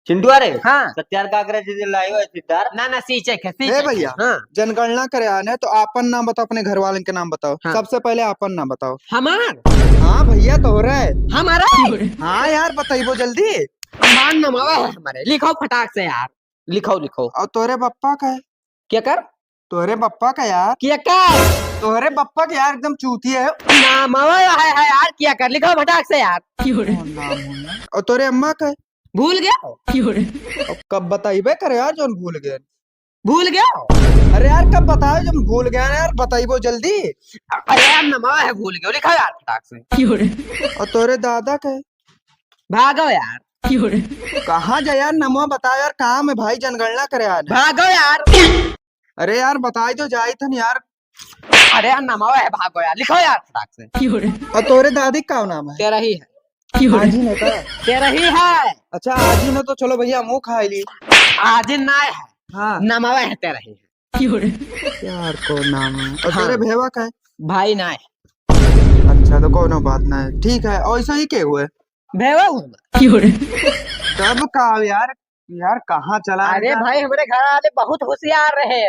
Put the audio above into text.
चिंटू अरे हाँ सत्यार का करे लाए हो सिद्धार्थ ना ना सीचे के ए सीचे भैया हाँ जनगणना करे आने तो आपन नाम बताओ, अपने घर वाले के नाम बताओ। हाँ। सबसे पहले आपन नाम बताओ। हमार हाँ भैया तोहरा है। हमारा हाँ यार बताइबो जल्दी। हमार नमावा है हमारे लिखो फटाक से यार लिखो लिखो और तोरे बप्पा का है। क्या कर तोरे बप्पा का यार। क्या कर तोहरे बप्पा का यार एकदम चूतिया है। नमावा है यार क्या कर लिखो फटाक से यार कौन नाम होना? और तोरे अम्मा का है। भूल गया और कब बताइबे करे यार जो भूल गए। भूल गया अरे यार कब बताओ जब भूल गया ना यार, बताइबो जल्दी। अरे यार नमावा है भूल गया लिखो यार फटाक से और तोरे दादा का है। भागो यार कहाँ जा यार, नमवा बताओ यार, काम है भाई, जनगणना करे आने। भागो यार अरे यार बताई तो जाई थन यार। अरे यार नमावा है भागो यार लिखो यार फटाक से और तोरे दादी का नाम है। तेरा ही है आजी ने का। तेरा ही है अच्छा आजी ने तो चलो भैया मुंह खा ली। आज ना है हाँ नमावा है तेरा ही है यार को नाम है। और हाँ। तेरे भेवा का है। भाई ना है अच्छा तो कोनो बात ना है, ठीक है। और ऐसा ही के हुए भेवा हूँ मैं। तब का यार। यार कहाँ चला अरे यार? भाई हमारे घर वाले बहुत होशियार रहे